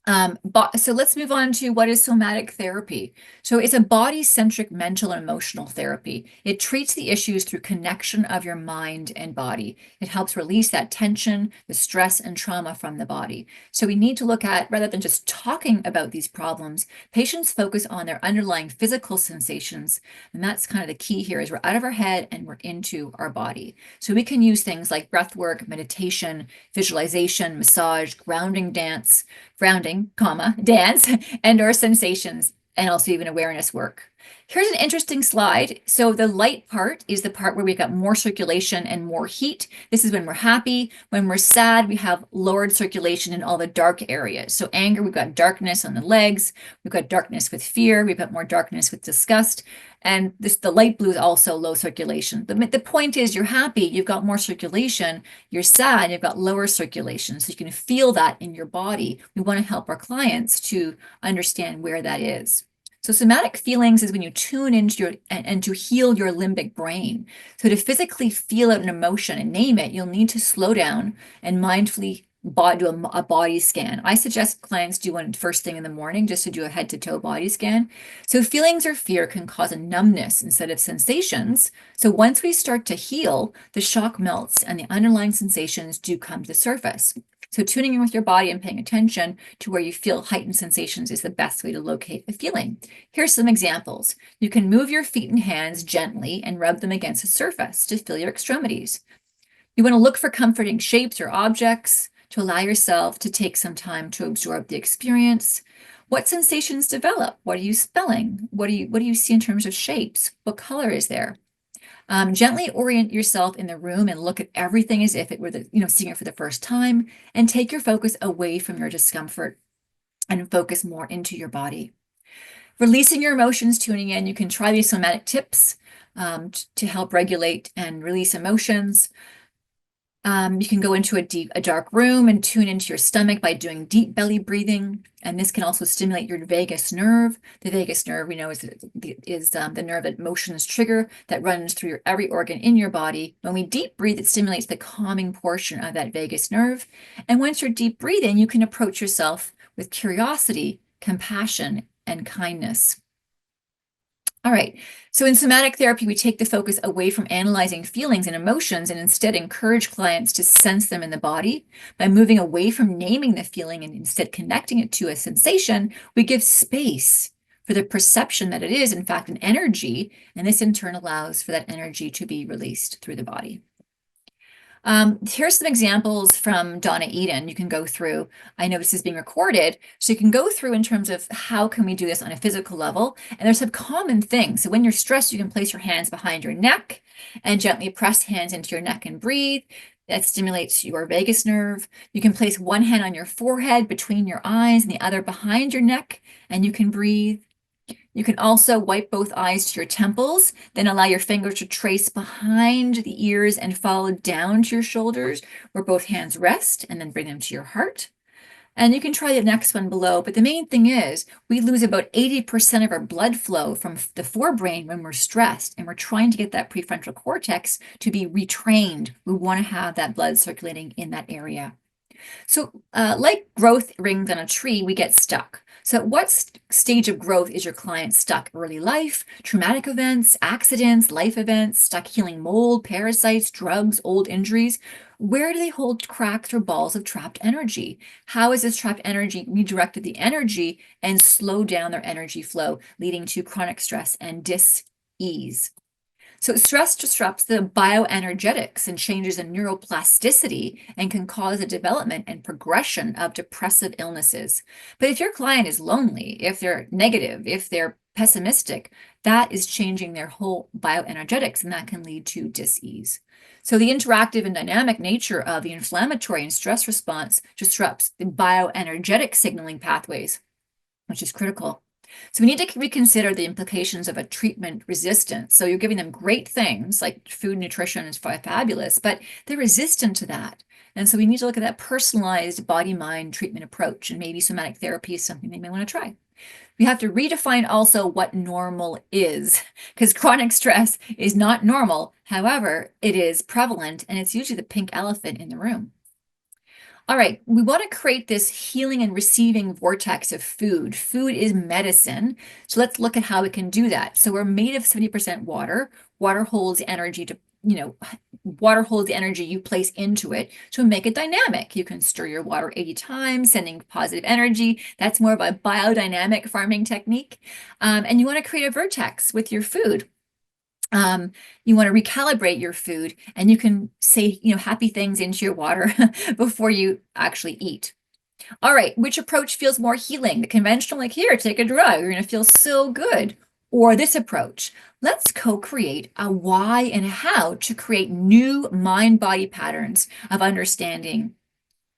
So let's move on to what is somatic therapy. So it's a body-centric mental and emotional therapy. It treats the issues through connection of your mind and body. It helps release that tension, the stress, and trauma from the body. So we need to look at, rather than just talking about these problems, patients focus on their underlying physical sensations. And that's kind of the key here is we're out of our head and we're into our body. So we can use things like breath work, meditation, visualization, massage, grounding, comma, dance, and or sensations, and also even awareness work. Here's an interesting slide. So the light part is the part where we've got more circulation and more heat. This is when we're happy. When we're sad, we have lowered circulation in all the dark areas. So anger, we've got darkness on the legs. We've got darkness with fear. We've got more darkness with disgust. And the light blue is also low circulation. The point is you're happy, you've got more circulation. You're sad, you've got lower circulation. So you can feel that in your body. We want to help our clients to understand where that is. So somatic feelings is when you tune into and to heal your limbic brain. So to physically feel out an emotion and name it, you'll need to slow down and mindfully do a body scan. I suggest clients do one first thing in the morning just to do a head to toe body scan. So feelings or fear can cause a numbness instead of sensations. So once we start to heal, the shock melts and the underlying sensations do come to the surface. So tuning in with your body and paying attention to where you feel heightened sensations is the best way to locate a feeling. Here's some examples. You can move your feet and hands gently and rub them against a surface to feel your extremities. You want to look for comforting shapes or objects to allow yourself to take some time to absorb the experience. What sensations develop? What are you smelling? What do you see in terms of shapes? What color is there? Gently orient yourself in the room and look at everything as if it were seeing it for the first time, and take your focus away from your discomfort and focus more into your body. Releasing your emotions, tuning in. You can try these somatic tips to help regulate and release emotions. You can go into a dark room and tune into your stomach by doing deep belly breathing. And this can also stimulate your vagus nerve. The vagus nerve, we know, is the nerve that motions trigger that runs through every organ in your body. When we deep breathe, it stimulates the calming portion of that vagus nerve. And once you're deep breathing, you can approach yourself with curiosity, compassion, and kindness. All right, so in somatic therapy, we take the focus away from analyzing feelings and emotions and instead encourage clients to sense them in the body. By moving away from naming the feeling and instead connecting it to a sensation, we give space for the perception that it is, in fact, an energy, and this in turn allows for that energy to be released through the body. Here's some examples from Donna Eden. You can go through. I know this is being recorded, so you can go through in terms of how can we do this on a physical level. And there's some common things. So when you're stressed, you can place your hands behind your neck and gently press hands into your neck and breathe. That stimulates your vagus nerve. You can place one hand on your forehead between your eyes and the other behind your neck, and you can breathe. You can also wipe both eyes to your temples, then allow your fingers to trace behind the ears and follow down to your shoulders where both hands rest, and then bring them to your heart. And you can try the next one below, but the main thing is we lose about 80% of our blood flow from the forebrain when we're stressed, and we're trying to get that prefrontal cortex to be retrained. We want to have that blood circulating in that area. So like growth rings on a tree, we get stuck. So at what stage of growth is your client stuck? Early life, traumatic events, accidents, life events, stuck healing mold, parasites, drugs, old injuries? Where do they hold cracks or balls of trapped energy? How is this trapped energy redirected the energy and slow down their energy flow, leading to chronic stress and dis-ease? So stress disrupts the bioenergetics and changes in neuroplasticity and can cause the development and progression of depressive illnesses. But if your client is lonely, if they're negative, if they're pessimistic, that is changing their whole bioenergetics, and that can lead to dis-ease. So the interactive and dynamic nature of the inflammatory and stress response disrupts the bioenergetic signaling pathways, which is critical. So we need to reconsider the implications of a treatment resistance. So you're giving them great things like food, nutrition is fabulous, but they're resistant to that. And so we need to look at that personalized body-mind treatment approach, and maybe somatic therapy is something they may want to try. We have to redefine also what normal is, because chronic stress is not normal. However, it is prevalent, and it's usually the pink elephant in the room. All right, we want to create this healing and receiving vortex of food. Food is medicine. So let's look at how we can do that. So we're made of 70% water. Water holds energy to, water holds the energy you place into it to make it dynamic. You can stir your water 80 times, sending positive energy. That's more of a biodynamic farming technique. And you want to create a vortex with your food. You want to recalibrate your food, and you can say, happy things into your water before you actually eat. All right, which approach feels more healing? The conventional, like here, take a drug, you're going to feel so good. Or this approach, let's co-create a why and a how to create new mind-body patterns of understanding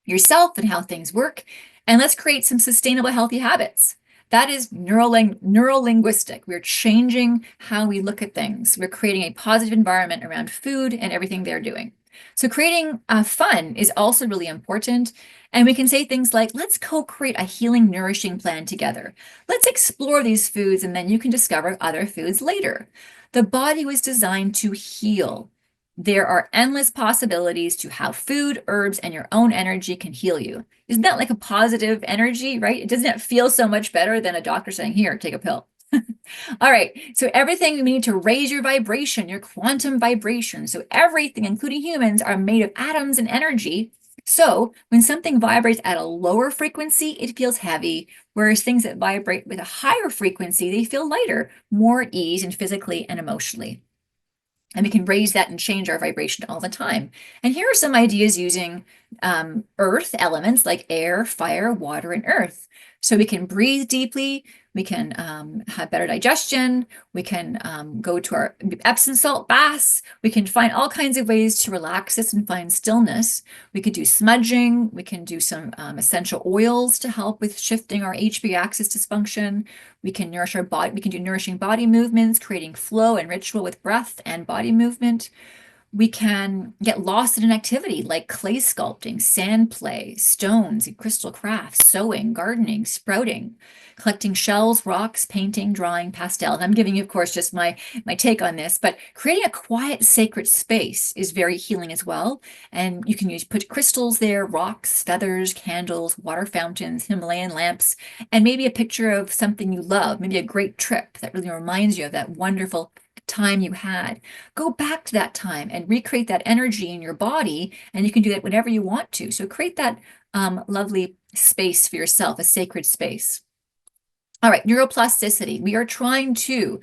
yourself and how things work. And let's create some sustainable, healthy habits. That is neurolinguistic. We're changing how we look at things. We're creating a positive environment around food and everything they're doing. So creating fun is also really important. And we can say things like, let's co-create a healing, nourishing plan together. Let's explore these foods, and then you can discover other foods later. The body was designed to heal. There are endless possibilities to how food, herbs, and your own energy can heal you. Isn't that like a positive energy, right? Doesn't it feel so much better than a doctor saying, here, take a pill? All right, so everything we need to raise your vibration, your quantum vibration. So everything, including humans, are made of atoms and energy. So when something vibrates at a lower frequency, it feels heavy, whereas things that vibrate with a higher frequency, they feel lighter, more at ease and physically and emotionally. And we can raise that and change our vibration all the time. And here are some ideas using earth elements like air, fire, water, and earth. So we can breathe deeply, we can have better digestion, we can go to our Epsom salt baths, we can find all kinds of ways to relax us and find stillness. We could do smudging, we can do some essential oils to help with shifting our HPA-Axis dysfunction. We can nourish our body, we can do nourishing body movements, creating flow and ritual with breath and body movement. We can get lost in an activity like clay sculpting, sand play, stones and crystal crafts, sewing, gardening, sprouting, collecting shells, rocks, painting, drawing, pastel. And I'm giving you, of course, just my take on this, but creating a quiet, sacred space is very healing as well. And you can put crystals there, rocks, feathers, candles, water fountains, Himalayan lamps, and maybe a picture of something you love, maybe a great trip that really reminds you of that wonderful time you had. Go back to that time and recreate that energy in your body, and you can do that whenever you want to. So create that lovely space for yourself, a sacred space. All right, neuroplasticity. We are trying to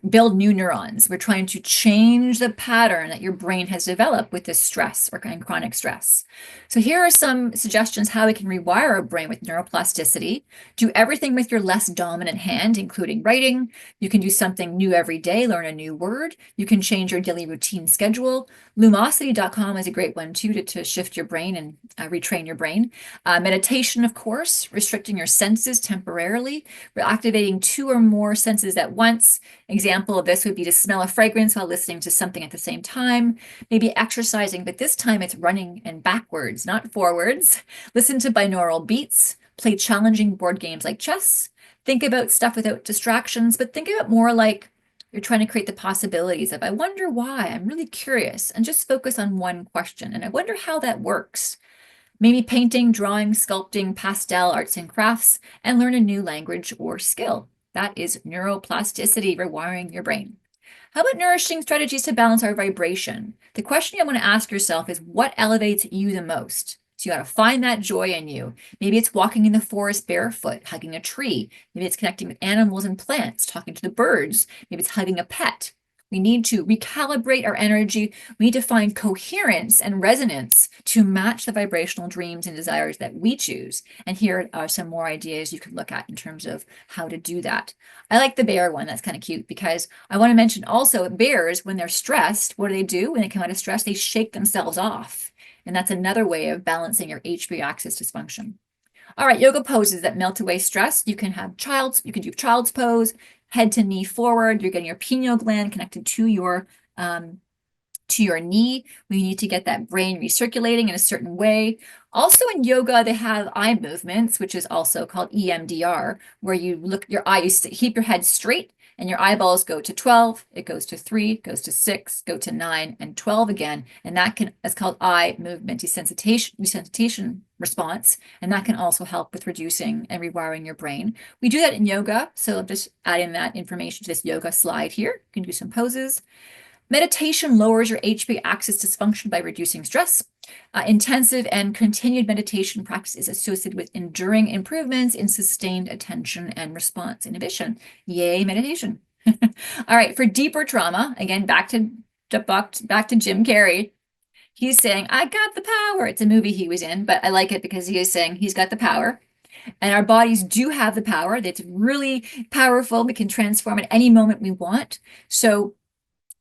build new neurons. We're trying to change the pattern that your brain has developed with this stress or chronic stress. So here are some suggestions how we can rewire our brain with neuroplasticity. Do everything with your less dominant hand, including writing. You can do something new every day, learn a new word. You can change your daily routine schedule. Lumosity.com is a great one too to shift your brain and retrain your brain. Meditation, of course, restricting your senses temporarily. We're activating 2 or more senses at once. Example of this would be to smell a fragrance while listening to something at the same time. Maybe exercising, but this time it's running and backwards, not forwards. Listen to binaural beats. Play challenging board games like chess. Think about stuff without distractions, but think about more like you're trying to create the possibilities of, I wonder why, I'm really curious, and just focus on one question. And I wonder how that works. Maybe painting, drawing, sculpting, pastel, arts and crafts, and learn a new language or skill. That is neuroplasticity, rewiring your brain. How about nourishing strategies to balance our vibration? The question you want to ask yourself is, what elevates you the most? So you got to find that joy in you. Maybe it's walking in the forest barefoot, hugging a tree. Maybe it's connecting with animals and plants, talking to the birds. Maybe it's hugging a pet. We need to recalibrate our energy. We need to find coherence and resonance to match the vibrational dreams and desires that we choose. And here are some more ideas you could look at in terms of how to do that. I like the bear one. That's kind of cute because I want to mention also bears, when they're stressed, what do? When they come out of stress, they shake themselves off. And that's another way of balancing your HPA-Axis dysfunction. All right, yoga poses that melt away stress. You can do child's pose, head to knee forward. You're getting your pineal gland connected to your knee. We need to get that brain recirculating in a certain way. Also in yoga, they have eye movements, which is also called EMDR, where you look your eye, you keep your head straight and your eyeballs go to 12, it goes to 3, goes to 6, go to 9, and 12 again. And that is called eye movement desensitization response. And that can also help with reducing and rewiring your brain. We do that in yoga. So I'm just adding that information to this yoga slide here. You can do some poses. Meditation lowers your HPA-Axis dysfunction by reducing stress. Intensive and continued meditation practice is associated with enduring improvements in sustained attention and response inhibition. Yay, meditation. All right, for deeper trauma, again, back to Jim Carrey. He's saying, I got the power. It's a movie he was in, but I like it because he is saying he's got the power. And our bodies do have the power. That's really powerful. We can transform at any moment we want. So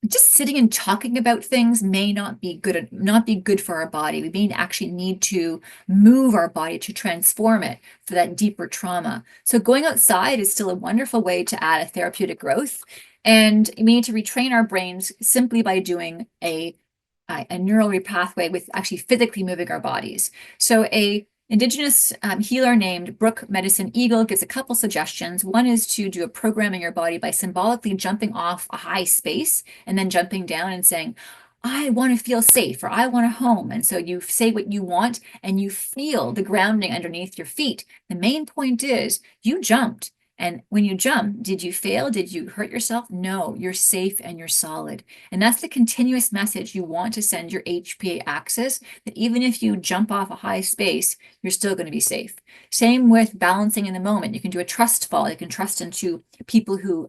just sitting and talking about things may not be good for our body. We may actually need to move our body to transform it for that deeper trauma. So going outside is still a wonderful way to add a therapeutic growth. And we need to retrain our brains simply by doing a neural pathway with actually physically moving our bodies. So a Indigenous healer named Brooke Medicine Eagle gives a couple suggestions. One is to do a program in your body by symbolically jumping off a high space and then jumping down and saying, I want to feel safe, or I want a home. And so you say what you want and you feel the grounding underneath your feet. The main point is you jumped. And when you jump, did you fail? Did you hurt yourself? No, you're safe and you're solid. And that's the continuous message you want to send your HPA-Axis, that even if you jump off a high space, you're still going to be safe. Same with balancing in the moment. You can do a trust fall. You can trust into people who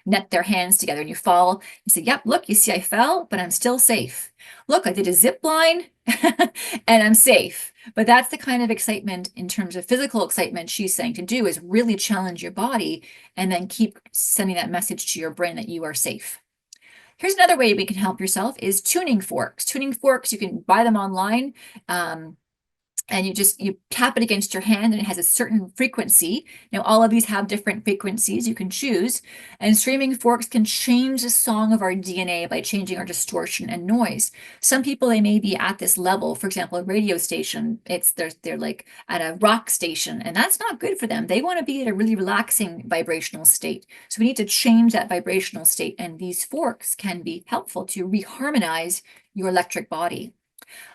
net their hands together and you fall. You say, yep, look, you see I fell, but I'm still safe. Look, I did a zip line and I'm safe. But that's the kind of excitement in terms of physical excitement she's saying to do, is really challenge your body and then keep sending that message to your brain that you are safe. Here's another way we can help yourself is tuning forks. Tuning forks, you can buy them online. And you tap it against your hand and it has a certain frequency. Now, all of these have different frequencies you can choose. And streaming forks can change the song of our DNA by changing our distortion and noise. Some people, they may be at this level. For example, a radio station, they're like at a rock station, and that's not good for them. They want to be at a really relaxing vibrational state. So we need to change that vibrational state. And these forks can be helpful to reharmonize your electric body.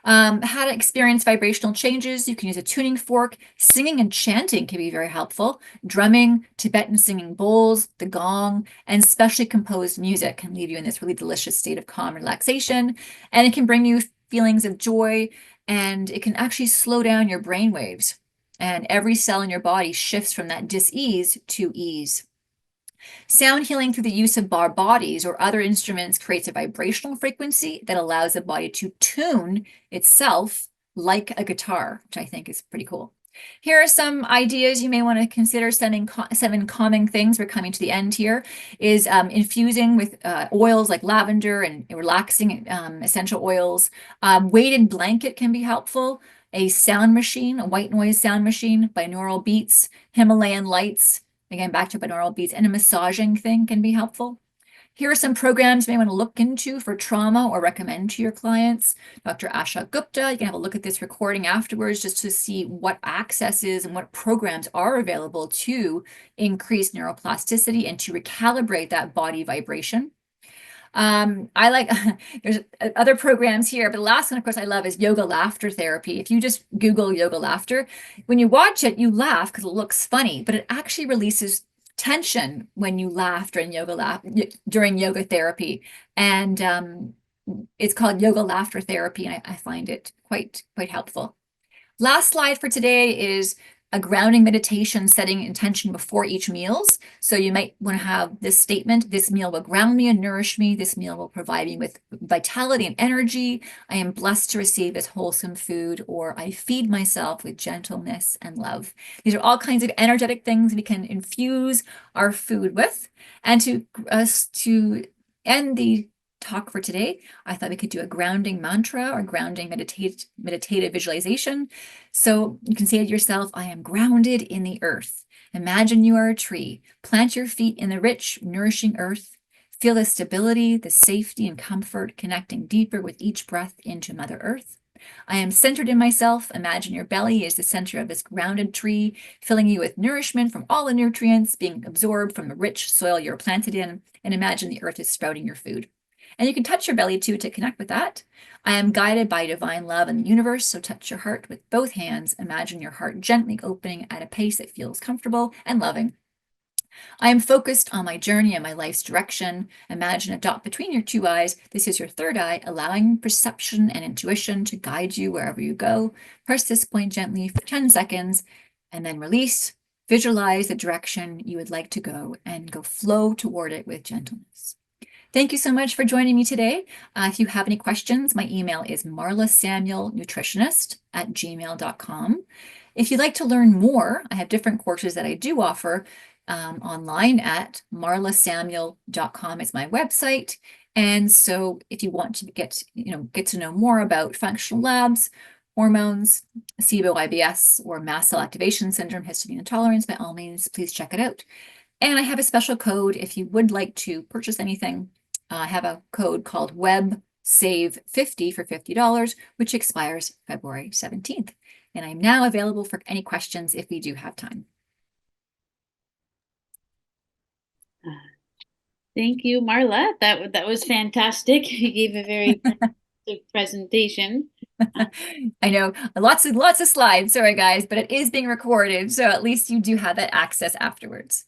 How to experience vibrational changes. You can use a tuning fork. Singing and chanting can be very helpful. Drumming, Tibetan singing bowls, the gong, and specially composed music can leave you in this really delicious state of calm relaxation. And it can bring you feelings of joy, and it can actually slow down your brain waves. And every cell in your body shifts from that dis-ease to ease. Sound healing through the use of our bodies or other instruments creates a vibrational frequency that allows the body to tune itself like a guitar, which I think is pretty cool. Here are some ideas you may want to consider. 7 calming things. We're coming to the end here. Is infusing with oils like lavender and relaxing essential oils. Weighted blanket can be helpful. A sound machine, a white noise sound machine, binaural beats, Himalayan lights. Again, back to binaural beats, and a massaging thing can be helpful. Here are some programs you may want to look into for trauma or recommend to your clients. Dr. Asha Gupta, you can have a look at this recording afterwards just to see what accesses and what programs are available to increase neuroplasticity and to recalibrate that body vibration. I like, there's other programs here, but the last one, of course, I love is yoga laughter therapy. If you just Google yoga laughter, when you watch it, you laugh because it looks funny, but it actually releases tension when you laugh during yoga therapy. And it's called yoga laughter therapy, and I find it quite helpful. Last slide for today is a grounding meditation, setting intention before each meals. So you might want to have this statement: this meal will ground me and nourish me. This meal will provide me with vitality and energy. I am blessed to receive this wholesome food, or I feed myself with gentleness and love. These are all kinds of energetic things we can infuse our food with. And to end the talk for today, I thought we could do a grounding mantra or grounding meditative visualization. So you can say to yourself, I am grounded in the earth. Imagine you are a tree. Plant your feet in the rich, nourishing earth. Feel the stability, the safety and comfort connecting deeper with each breath into Mother Earth. I am centered in myself. Imagine your belly is the center of this grounded tree, filling you with nourishment from all the nutrients being absorbed from the rich soil you're planted in. And imagine the earth is sprouting your food. And you can touch your belly too to connect with that. I am guided by divine love in the universe, so touch your heart with both hands. Imagine your heart gently opening at a pace that feels comfortable and loving. I am focused on my journey and my life's direction. Imagine a dot between your two eyes. This is your third eye, allowing perception and intuition to guide you wherever you go. Press this point gently for 10 seconds and then release. Visualize the direction you would like to go and go flow toward it with gentleness. Thank you so much for joining me today. If you have any questions, my email is marlasamuelnutritionist@gmail.com. If you'd like to learn more, I have different courses that I do offer online at marlasamuel.com is my website. And so if you want to get to know more about functional labs, hormones, SIBO, IBS, or mast cell activation syndrome, histamine intolerance, by all means, please check it out. And I have a special code if you would like to purchase anything. I have a code called WebSave50 for $50, which expires February 17th. And I'm now available for any questions if we do have time. Thank you, Marla. That was fantastic. You gave a very presentation. I know lots of slides. Sorry, guys, but it is being recorded, so at least you do have that access afterwards.